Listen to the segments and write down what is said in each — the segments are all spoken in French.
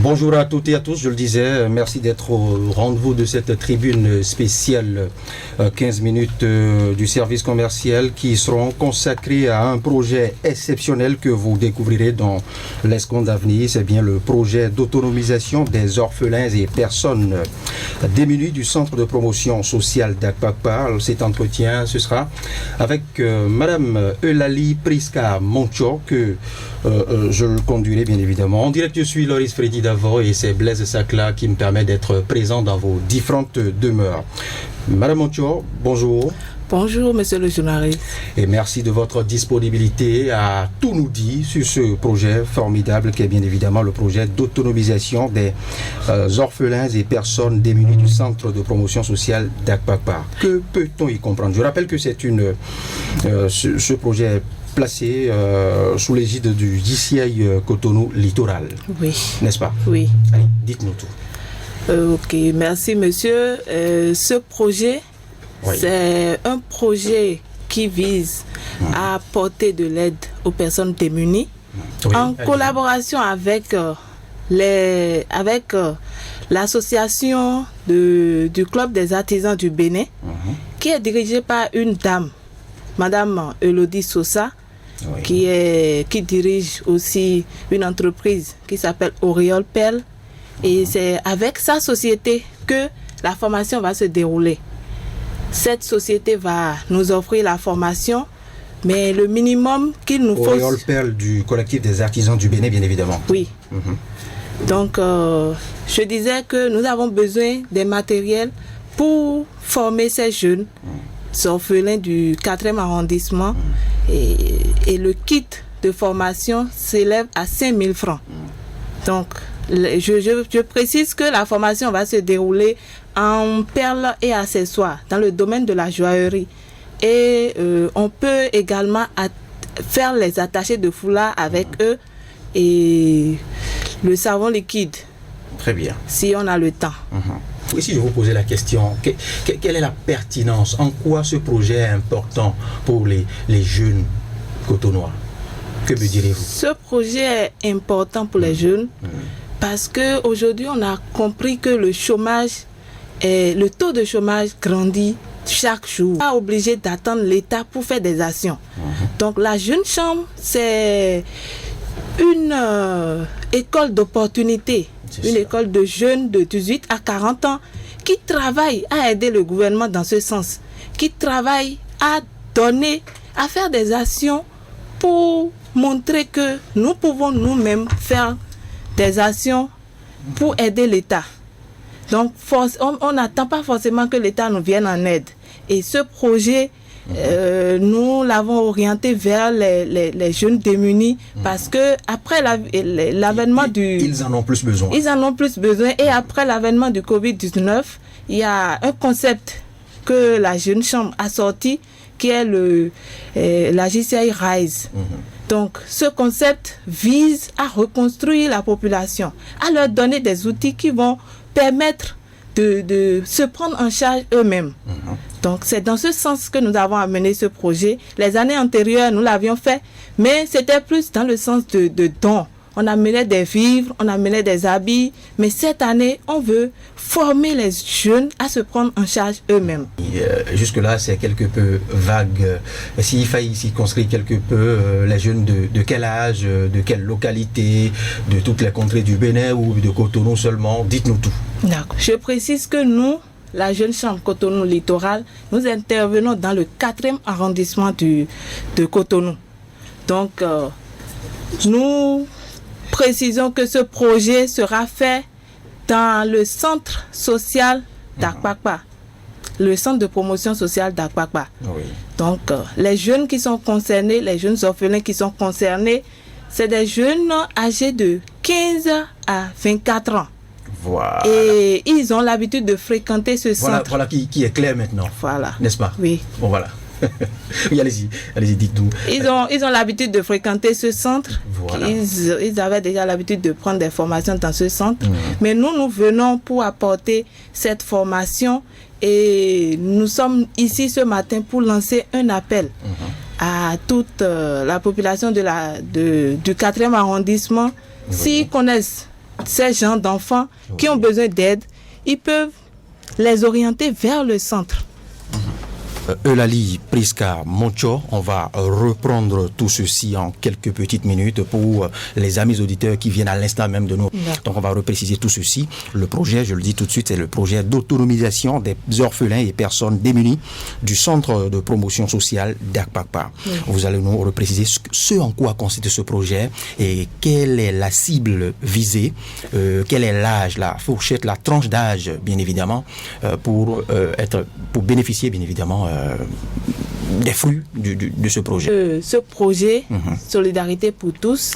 Bonjour à toutes et à tous, je le disais, merci d'être au rendez-vous de cette tribune spéciale 15 minutes du service commercial qui seront consacrées à un projet exceptionnel que vous découvrirez dans les secondes à venir. C'est bien le projet d'autonomisation des orphelins et personnes démunies du centre de promotion sociale d'Akpakpa. Cet entretien, ce sera avec Madame Eulalie Priska Moncho que je le conduirai bien évidemment. En direct, je suis Loris Freddy Davo et c'est Blaise Sacla qui me permet d'être présent dans vos différentes demeures. Madame Moncho, bonjour. Bonjour, monsieur le journaliste. Et merci de votre disponibilité à tout nous dire sur ce projet formidable qui est bien évidemment le projet d'autonomisation des orphelins et personnes démunies du centre de promotion sociale d'Akpakpa. Que peut-on y comprendre? Je rappelle que c'est ce projet est placé sous l'égide du JCI Cotonou Littoral. Oui. N'est-ce pas? Oui. Allez, dites-nous tout. Ok, merci monsieur. Ce projet, oui, c'est un projet qui vise à apporter de l'aide aux personnes démunies, oui, en collaboration avec l'association du Club des artisans du Bénin, qui est dirigée par une dame, Madame Elodie Sosa, oui, qui dirige aussi une entreprise qui s'appelle Auréole Perle. Et c'est avec sa société que la formation va se dérouler. Cette société va nous offrir la formation, mais le minimum qu'il nous faut... Auréole Perle du collectif des artisans du Bénin, bien évidemment. Oui. Donc, je disais que nous avons besoin des matériels pour former ces jeunes orphelins du 4e arrondissement. Et le kit de formation s'élève à 5 000 francs. Donc, je précise que la formation va se dérouler en perles et accessoires dans le domaine de la joaillerie. Et on peut également faire les attachés de foulard avec eux et le savon liquide. Très bien. Si on a le temps. Et si je vous posais la question, quelle est la pertinence? En quoi ce projet est important pour les jeunes cotonois? Que me direz-vous? Ce projet est important pour les jeunes parce qu'aujourd'hui, on a compris que le taux de chômage grandit chaque jour. On n'est pas obligé d'attendre l'État pour faire des actions. Donc la Jeune Chambre, c'est une école d'opportunité. Une école de jeunes de 18 à 40 ans qui travaille à aider le gouvernement dans ce sens, qui travaille à faire des actions pour montrer que nous pouvons nous-mêmes faire des actions pour aider l'État. Donc, on n'attend pas forcément que l'État nous vienne en aide. Et ce projet, nous l'avons orienté vers les jeunes démunis parce que après l'avènement ils en ont plus besoin. Ils en ont plus besoin. Et après l'avènement du Covid-19, il y a un concept que la Jeune Chambre a sorti qui est la JCI Rise. Donc, ce concept vise à reconstruire la population, à leur donner des outils qui vont permettre de se prendre en charge eux-mêmes. Donc, c'est dans ce sens que nous avons amené ce projet. Les années antérieures, nous l'avions fait, mais c'était plus dans le sens de dons. On amenait des vivres, on amenait des habits, mais cette année, on veut former les jeunes à se prendre en charge eux-mêmes. Jusque-là, c'est quelque peu vague. S'il fallait circonscrire quelque peu les jeunes de quel âge, de quelle localité, de toutes les contrées du Bénin ou de Cotonou seulement, dites-nous tout. D'accord. Je précise que nous, la Jeune Chambre Cotonou Littoral, nous intervenons dans le 4e arrondissement de Cotonou. Donc, nous précisons que ce projet sera fait dans le centre social d'Akpakpa, le centre de promotion sociale d'Akpakpa. Oui. Donc, les jeunes qui sont concernés, les jeunes orphelins qui sont concernés, c'est des jeunes âgés de 15 à 24 ans. Voilà. Et ils ont l'habitude de fréquenter ce centre. Voilà qui est clair maintenant. Voilà. N'est-ce pas? Oui. Bon, voilà. Oui, allez-y, dites-nous. Ils ont l'habitude de fréquenter ce centre. Voilà. Ils avaient déjà l'habitude de prendre des formations dans ce centre. Mais nous venons pour apporter cette formation et nous sommes ici ce matin pour lancer un appel à toute la population du 4e arrondissement. S'ils connaissent ces gens d'enfants qui ont besoin d'aide, ils peuvent les orienter vers le centre. Eulalie Prisca Moncho, on va reprendre tout ceci en quelques petites minutes pour les amis auditeurs qui viennent à l'instant même de nous. Donc on va repréciser tout ceci. Le projet, je le dis tout de suite, c'est le projet d'autonomisation des orphelins et personnes démunies du centre de promotion sociale d'Akpakpa. Vous allez nous repréciser ce en quoi consiste ce projet et quelle est la cible visée, quel est l'âge, la fourchette, la tranche d'âge, bien évidemment, pour bénéficier, bien évidemment, des fruits de ce projet. Ce projet, Solidarité pour tous,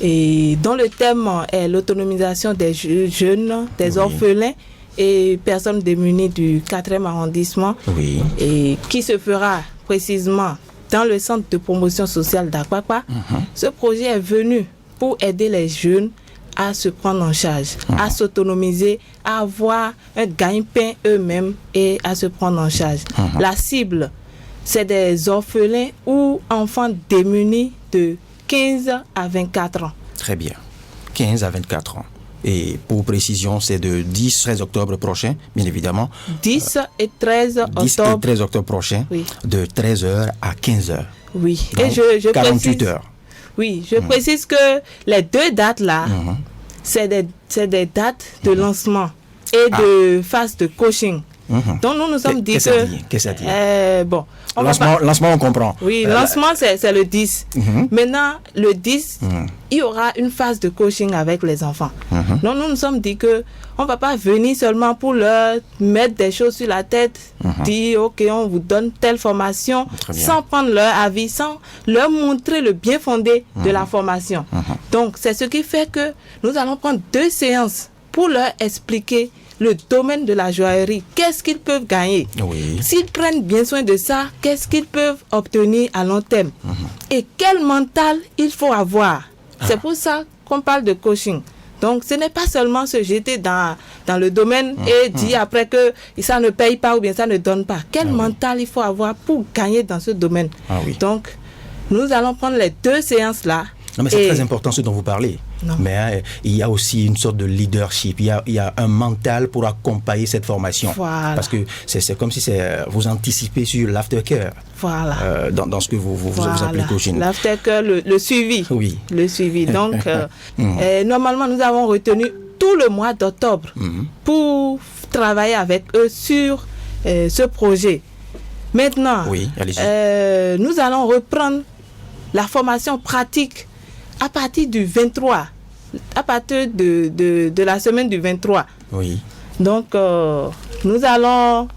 et dont le thème est l'autonomisation des jeunes, des orphelins et personnes démunies du 4e arrondissement, et qui se fera précisément dans le centre de promotion sociale d'Akpakpa. Ce projet est venu pour aider les jeunes à se prendre en charge, à s'autonomiser, à avoir un gagne-pain eux-mêmes et à se prendre en charge. La cible, c'est des orphelins ou enfants démunis de 15 à 24 ans. Très bien, 15 à 24 ans. Et pour précision, c'est de 10-13 octobre prochain, bien évidemment. 10 et 13 octobre. 10 et 13 octobre prochain, de 13h à 15h. Oui, donc, et je 48 précise, heures. Oui, je précise que les deux dates-là, c'est des dates de lancement et de phase de coaching. Donc nous nous sommes dit que... Qu'est-ce que ça dit? Bon, lancement, on comprend. Oui, lancement, c'est le 10. Maintenant, le 10, il y aura une phase de coaching avec les enfants. Donc nous nous sommes dit que on ne va pas venir seulement pour leur mettre des choses sur la tête, dire ok, on vous donne telle formation, sans prendre leur avis, sans leur montrer le bien fondé de la formation. Donc c'est ce qui fait que nous allons prendre 2 séances pour leur expliquer le domaine de la joaillerie, qu'est-ce qu'ils peuvent gagner. S'ils prennent bien soin de ça, qu'est-ce qu'ils peuvent obtenir à long terme. Et quel mental il faut avoir. C'est pour ça qu'on parle de coaching. Donc ce n'est pas seulement se jeter dans le domaine et dire après que ça ne paye pas ou bien ça ne donne pas. Quel mental il faut avoir pour gagner dans ce domaine. Donc nous allons prendre les 2 séances là. Non, mais c'est très important ce dont vous parlez. Mais il y a aussi une sorte de leadership, il y a un mental pour accompagner cette formation. Parce que c'est comme si vous anticipez sur l'aftercare. Dans ce que vous appelez coaching. L'aftercare, le suivi. Le suivi. Donc, normalement, nous avons retenu tout le mois d'octobre pour travailler avec eux sur ce projet. Maintenant, nous allons reprendre la formation pratique à partir du 23, à partir de la semaine du 23. Donc, nous allons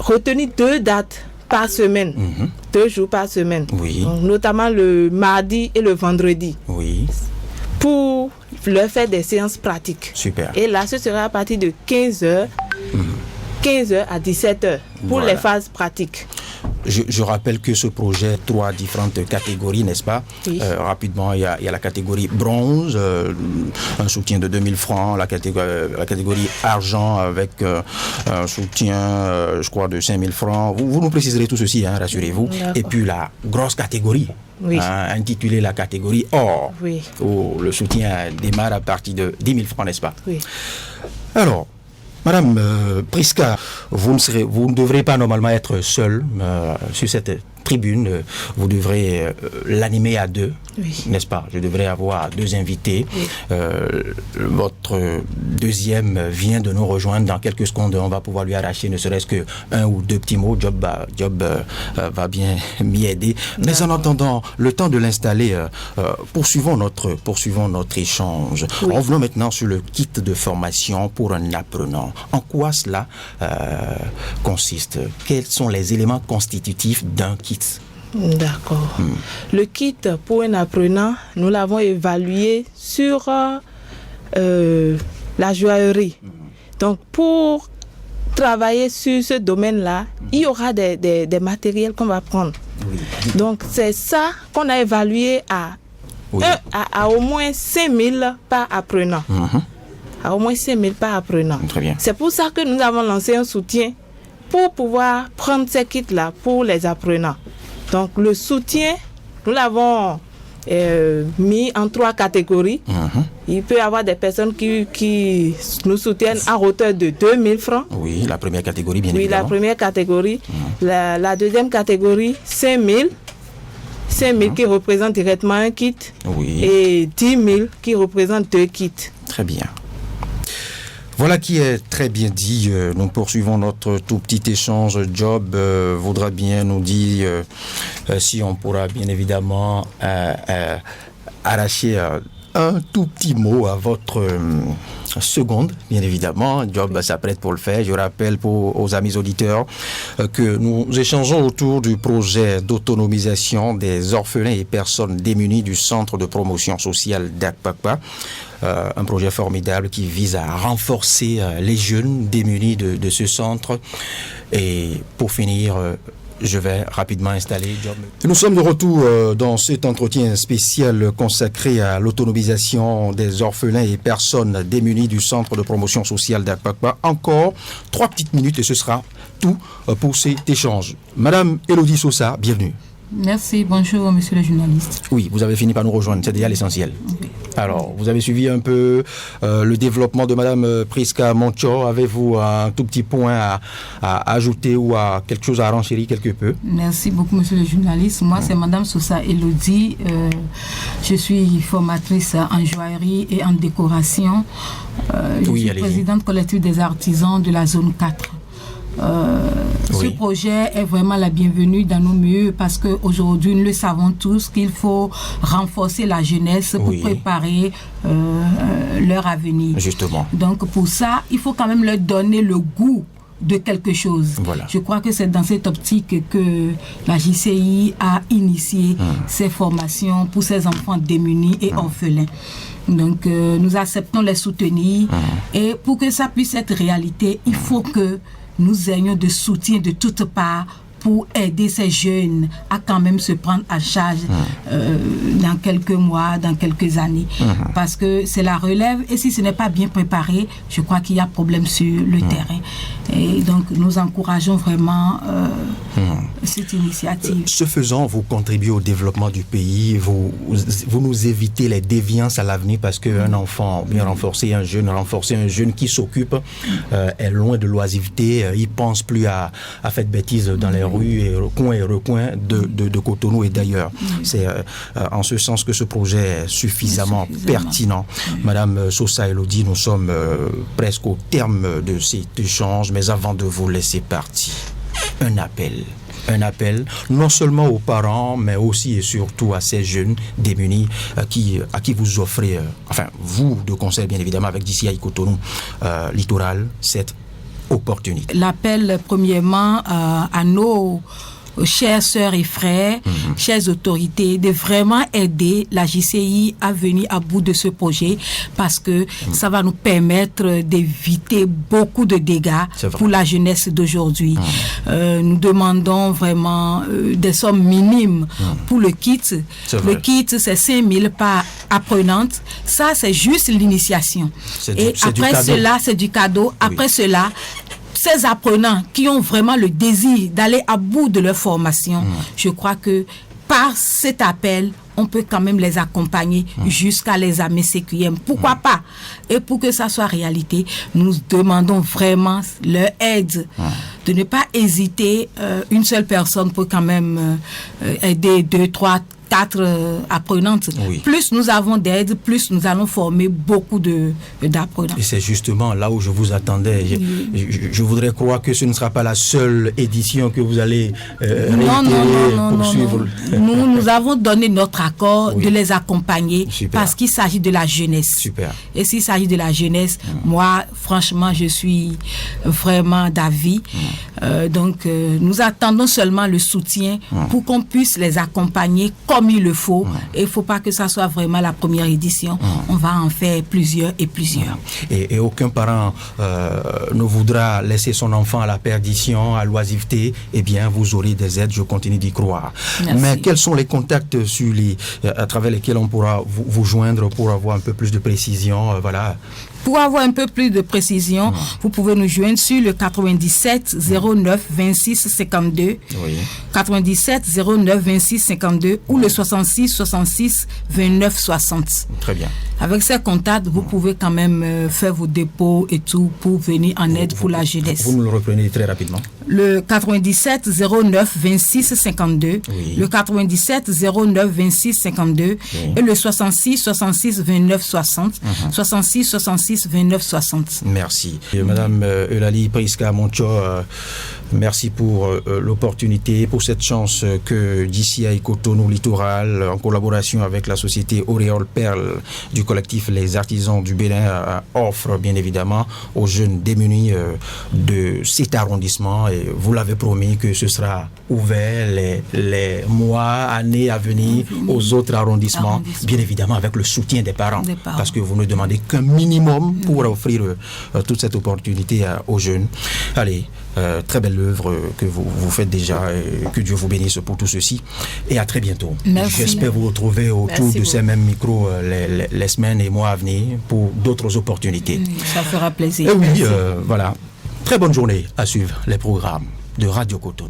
retenir 2 dates par semaine, 2 jours par semaine, donc, notamment le mardi et le vendredi, pour leur faire des séances pratiques. Super. Et là, ce sera à partir de 15h, 15h à 17h pour les phases pratiques. Je rappelle que ce projet a 3 différentes catégories, n'est-ce pas? Rapidement, il y a la catégorie bronze, un soutien de 2000 francs, la catégorie argent avec un soutien, je crois, de 5000 francs. Vous nous préciserez tout ceci, hein, rassurez-vous. Et puis la grosse catégorie, intitulée la catégorie or, où le soutien démarre à partir de 10 000 francs, n'est-ce pas? Alors, Madame Prisca, vous ne devrez pas normalement être seule sur cette tribune. Vous devrez l'animer à 2, n'est-ce pas? Je devrais avoir 2 invités. Votre deuxième vient de nous rejoindre dans quelques secondes. On va pouvoir lui arracher ne serait-ce que 1 ou 2 petits mots. Job va bien m'y aider. Mais en attendant, le temps de l'installer, poursuivons notre échange. Revenons maintenant sur le kit de formation pour un apprenant. En quoi cela consiste? Quels sont les éléments constitutifs d'un kit? D'accord. Le kit pour un apprenant, nous l'avons évalué sur la joaillerie. Donc, pour travailler sur ce domaine-là, il y aura des matériels qu'on va prendre. Donc, c'est ça qu'on a évalué à au moins 5 000 par apprenant. À au moins 5 000 par apprenant. Très bien. C'est pour ça que nous avons lancé un soutien pour pouvoir prendre ces kits-là pour les apprenants. Donc le soutien, nous l'avons mis en 3 catégories. Il peut y avoir des personnes qui nous soutiennent à hauteur de 2 000 francs. Oui, la première catégorie, bien évidemment. Oui, la première catégorie. La deuxième catégorie, 5 000. 5 000 qui représentent directement un kit. Oui. Et 10 000 qui représentent 2 kits. Très bien. Voilà qui est très bien dit. Nous poursuivons notre tout petit échange. Job voudra bien nous dire si on pourra bien évidemment arracher un tout petit mot à votre seconde, bien évidemment. Job s'apprête pour le faire. Je rappelle aux amis auditeurs que nous échangeons autour du projet d'autonomisation des orphelins et personnes démunies du Centre de promotion sociale d'Akpakpa. Un projet formidable qui vise à renforcer les jeunes démunis de ce centre. Et pour finir, je vais rapidement installer Job. Nous sommes de retour dans cet entretien spécial consacré à l'autonomisation des orphelins et personnes démunies du Centre de promotion sociale d'Akpakpa. Encore 3 petites minutes et ce sera tout pour cet échange. Madame Elodie Sosa, bienvenue. Merci, bonjour monsieur le journaliste. Oui, vous avez fini par nous rejoindre, c'est déjà l'essentiel. Oui. Alors, vous avez suivi un peu le développement de Madame Priska Moncho. Avez-vous un tout petit point à ajouter ou à quelque chose à renchérir quelque peu? Merci beaucoup monsieur le journaliste. Moi, c'est Madame Sosa Elodie. Je suis formatrice en joaillerie et en décoration. Je suis présidente collective des artisans de la zone 4. Ce projet est vraiment la bienvenue dans nos milieux parce qu'aujourd'hui, nous le savons tous qu'il faut renforcer la jeunesse pour préparer leur avenir. Justement. Donc pour ça, il faut quand même leur donner le goût de quelque chose. Voilà. Je crois que c'est dans cette optique que la JCI a initié ces formations pour ces enfants démunis et orphelins. Donc nous acceptons les soutenir et pour que ça puisse être réalité, il faut que nous ayons de soutien de toutes parts pour aider ces jeunes à quand même se prendre en charge dans quelques mois, dans quelques années. Parce que c'est la relève et si ce n'est pas bien préparé, je crois qu'il y a problème sur le terrain. Et donc nous encourageons vraiment cette initiative. Ce faisant, vous contribuez au développement du pays, vous nous évitez les déviances à l'avenir parce qu'un enfant bien renforcé, un jeune qui s'occupe est loin de l'oisiveté, il pense plus à faire de bêtises dans les rues et coins et recoins de Cotonou et d'ailleurs. C'est en ce sens que ce projet est suffisamment pertinent. Madame Sosa Elodie, nous sommes presque au terme de cet échange, mais avant de vous laisser partir, un appel non seulement aux parents, mais aussi et surtout à ces jeunes démunis à qui vous offrez, vous de conseil bien évidemment avec DCI Cotonou Littoral, cette opportunité. L'appel premièrement à nos chères sœurs et frères, chères autorités, de vraiment aider la JCI à venir à bout de ce projet parce que ça va nous permettre d'éviter beaucoup de dégâts pour la jeunesse d'aujourd'hui. Nous demandons vraiment des sommes minimes pour le kit. Le kit, c'est 5 000 par apprenante. Ça, c'est juste l'initiation. Et après cela, c'est du cadeau. Après cela, ces apprenants qui ont vraiment le désir d'aller à bout de leur formation, je crois que par cet appel, on peut quand même les accompagner jusqu'à l'examen CQM. Pourquoi pas? Et pour que ça soit réalité, nous demandons vraiment leur aide. De ne pas hésiter. Une seule personne peut quand même aider 2, 3, 4 apprenantes. Plus nous avons d'aide, plus nous allons former beaucoup d'apprenants. Et c'est justement là où je vous attendais. Je voudrais croire que ce ne sera pas la seule édition que vous allez poursuivre. Nous avons donné notre accord de les accompagner parce qu'il s'agit de la jeunesse. Et s'il s'agit de la jeunesse, moi, franchement, je suis vraiment d'avis. Donc, nous attendons seulement le soutien pour qu'on puisse les accompagner comme il le faut. Et il ne faut pas que ça soit vraiment la première édition. On va en faire plusieurs et plusieurs. Et aucun parent ne voudra laisser son enfant à la perdition, à l'oisiveté. Eh bien, vous aurez des aides, je continue d'y croire. Merci. Mais quels sont les contacts à travers lesquels on pourra vous joindre pour avoir un peu plus de précision Pour avoir un peu plus de précision, vous pouvez nous joindre sur le 97 09 26 52, 97 09 26 52 ou le le 66 66 29 60. Très bien. Avec ces contacts, vous pouvez quand même faire vos dépôts et tout pour venir en aide pour la jeunesse. Vous nous le reprenez très rapidement. Le 97 09 26 52, Oui. le 97 09 26 52 Oui. et le 66 66 29 60, 66 66 29 60. Merci. Et Madame Eulalie Priska Moncho, merci pour l'opportunité, pour cette chance que DCI Cotonou Littoral, en collaboration avec la société Auréole Perle du collectif Les Artisans du Bénin, offre bien évidemment aux jeunes démunis de cet arrondissement. Et vous l'avez promis que ce sera ouvert les mois, années à venir aux autres arrondissements, bien évidemment avec le soutien des parents. Parce que vous ne demandez qu'un minimum pour offrir toute cette opportunité aux jeunes. Allez, très belle œuvre que vous faites déjà, que Dieu vous bénisse pour tout ceci, et à très bientôt. Merci. J'espère vous retrouver autour Merci de ces mêmes micros les semaines et mois à venir pour d'autres opportunités. Ça fera plaisir. Et oui, voilà. Très bonne journée à suivre les programmes de Radio Cotonou.